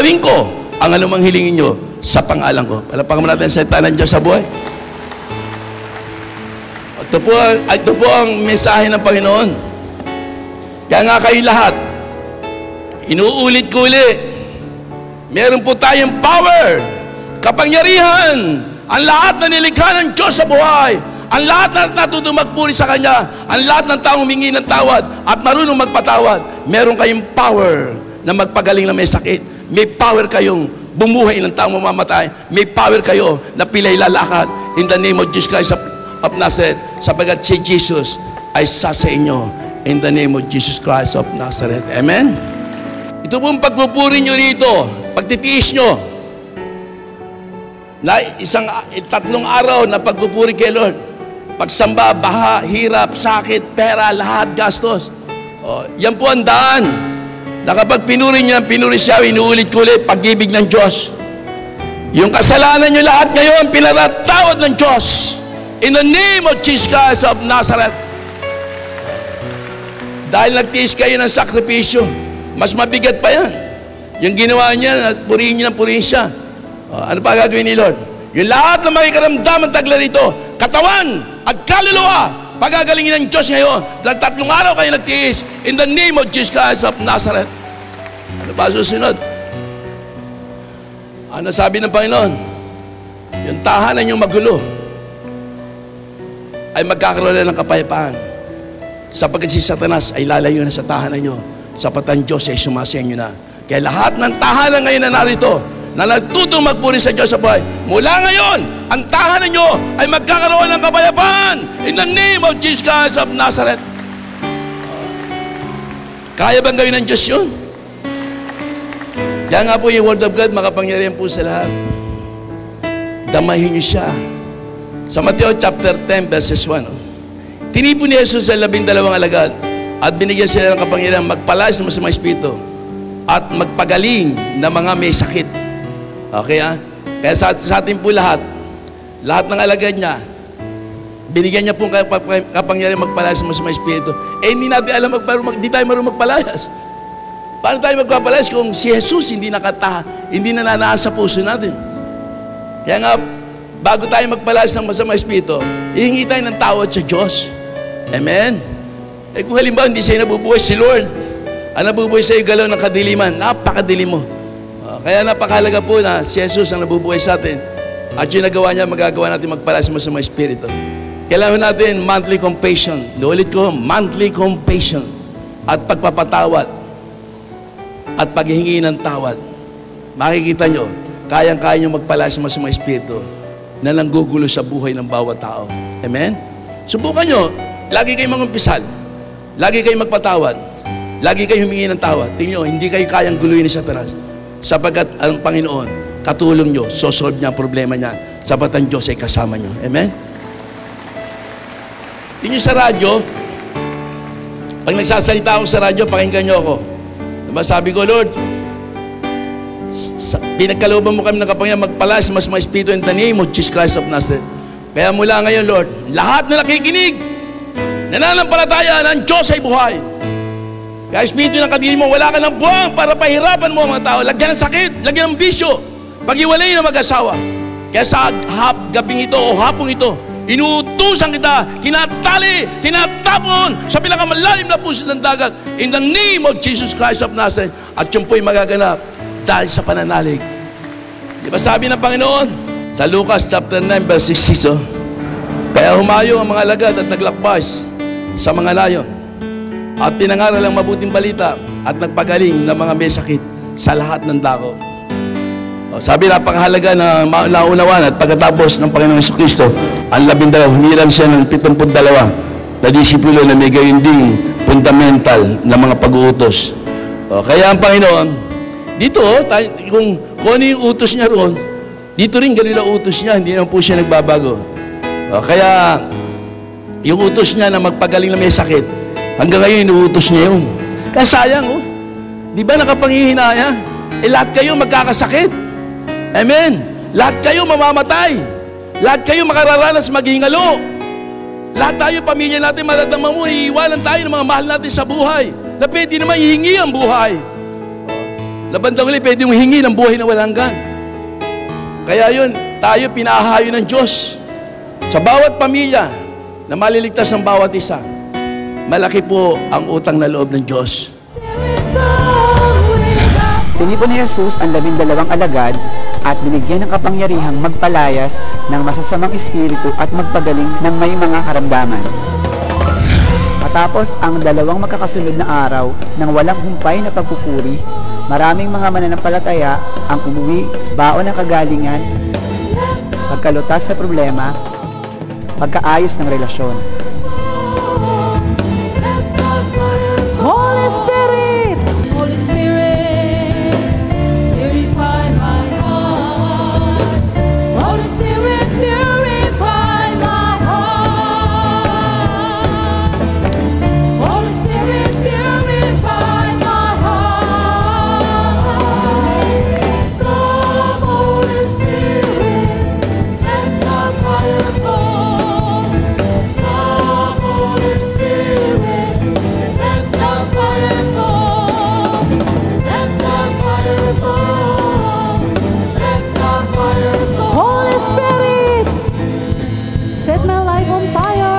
gagawin ko ang anumang hilingin nyo sa pangalan ko. Palapakan mo natin sa salita ng Diyos sa buhay. Ito po ang mensahe ng Panginoon. Kaya nga kayo lahat, inuulit ko ulit, meron po tayong power, kapangyarihan, ang lahat na nilikha ng Diyos sa buhay, ang lahat na natutong magpuri sa Kanya, ang lahat ng taong humingi ng tawad at marunong magpatawad, meron kayong power na magpagaling na may sakit. May power kayong bumuhay ng taong mamamatay. May power kayo na pilay lalakad in the name of Jesus Christ of Nazareth, sapagat si Jesus ay sa inyo in the name of Jesus Christ of Nazareth. Amen? Ito pong pagpupuri nyo rito, pagtitiis nyo, na tatlong araw na pagpupuri kay Lord, pagsamba, baha, hirap, sakit, pera, lahat, gastos. Yan po ang daan na kapag pinuri niya, pinuri siya, inuulit ko ulit, pag-ibig ng Diyos. Yung kasalanan nyo lahat ngayon, pinatatawad ng Diyos in the name of Jesus Christ of Nazareth. Dahil nagtiis kayo ng sakripisyo, mas mabigat pa yan. Yung ginawa niya, purihin niya ng purihin siya. Ano pa gagawin ni Lord? Yung lahat ng makikaramdaman tagla rito, katawan at kaluluwa, pagagalingin ng Diyos ngayon. Dahil 3 araw kayo nagtiis in the name of Jesus Christ of Nazareth. Ano ba susunod? Ano sabi ng Panginoon? Yung tahanan yung magulo ay magkakaroon na ng kapayapaan. Sapagkat si Satanas ay lalayo na sa tahanan nyo, sapat ang Diyos ay sumasya nyo na. Kaya lahat ng tahanan ngayon na narito, na nagtutong magpuri sa Diyos sa buhay, mula ngayon, ang tahanan nyo ay magkakaroon ng kapayapaan in the name of Jesus Christ of Nazareth. Kaya bang gawin ng Diyos yun? Kaya nga po yung Word of God, makapangyarihan po sa lahat. Damahin nyo siya. Sa Mateo chapter 10 verses 1, tinipon ni Jesus sa 12 alagad at binigyan sila ng kapangyarihan magpalayas ng masamang espiritu at magpagaling ng mga may sakit. Okay, ha? Kaya sa atin po lahat ng alagad niya, binigyan niya pong kapangyarihan magpalayas ng masamang espiritu. Hindi natin alam, hindi tayo marunong magpalayas. Paano tayo magpapalayas kung si Jesus hindi nananaan sa puso natin? Kaya nga, bago tayo magpalayas ng masamang espiritu, hihingi tayo ng tawad sa Diyos. Amen? Kung halimbawa hindi sa'yo nabubuhay si Lord, ang nabubuhay sa'yo galaw ng kadiliman, napakadilim mo. Kaya napakahalaga po na si Jesus ang nabubuhay sa atin at yung nagawa niya, magagawa natin magpalayas mo sa mga espiritu. Kailangan natin monthly compassion. Ulit ko, monthly compassion at pagpapatawad at paghihingi ng tawad. Makikita nyo, kayang-kaya nyo magpalayas mo sa mga espiritu na nanggugulo sa buhay ng bawat tao. Amen? Subukan nyo, lagi kayong mangumpisal, lagi kayong magpatawad, lagi kayong humingi ng tawad. Tingnan nyo, hindi kayo kayang guluhin ni Satanas. Sapagat ang Panginoon, katulong nyo, sosolve niya ang problema niya, sapagat ang Diyos ay kasama nyo. Amen? Tingnan sa radyo, pag nagsasalita ako sa radyo, pakinggan nyo ako. Diba sabi ko, Lord, pinagkalooban mo kami ng kapangyarihan magpalayas mas mga espiritu in the name of Jesus Christ of Nazareth. Kaya mula ngayon, Lord, lahat na nakikinig, nananampalataya ng Diyos ay buhay. Kaya espiritu ng kadili mo, wala ka ng buwang para pahirapan mo ang mga tao. Lagyan ng sakit, lagyan ng bisyo, pag-iwalay ng mag-asawa. Kaya sa gabing ito o hapong ito, inuutusan kita, kinatali, tinatapon sa pinakamalalim na puso ng dagat in the name of Jesus Christ of Nazareth. At yun po'y magaganap dahil sa pananalig. Di ba sabi ng Panginoon sa Lucas chapter 9 verse 6, kaya humayo ang mga alagad at naglakbas sa mga layon at pinangaral ang mabuting balita at nagpagaling ng mga may sakit sa lahat ng dako. Sabi, napakahalaga na naunawan at pagkatapos ng Panginoong Jesucristo, ang 12, humilang siya ng 72 na disipulo na may gayon ding fundamental na mga pag-uutos. Kaya ang Panginoon, dito, kung ano yung utos niya roon, dito rin ganun ang utos niya, hindi naman po siya nagbabago. Kaya, yung utos niya na magpagaling na may sakit, hanggang ngayon, inuutos niya yun. Kaya sayang, di ba nakapangihinaya? Lahat kayo magkakasakit. Amen. Lahat kayo mamamatay. Lahat kayo makararanas maghingalo. Lahat tayo, pamilya natin, matatama mo, iiwanan tayo ng mga mahal natin sa buhay na pwede naman hihingi ang buhay. Labandang huli, pwede mong hingi ng buhay na walang hanggan. Kaya yun, tayo pinahahayo ng Diyos. Sa bawat pamilya na maliligtas ng bawat isa, malaki po ang utang na loob ng Diyos. Pinipon ni Jesus ang 12 alagad at binigyan ng kapangyarihang magpalayas ng masasamang espiritu at magpagaling ng may mga karamdaman. Matapos ang 2 magkakasunod na araw ng walang humpay na pagpupuri, maraming mga mananampalataya ang umuwi, baon ng kagalingan, pagkalutas sa problema, pagkaayos ng relasyon. Holy Spirit, Holy Spirit, purify my heart. Holy Spirit, purify my heart. Holy Spirit, purify my heart. Come, Holy Spirit, let the fire fall. Come, Holy Spirit, let the fire fall. Let the fire fall. Let the fire fall. Holy Spirit, set my life on fire.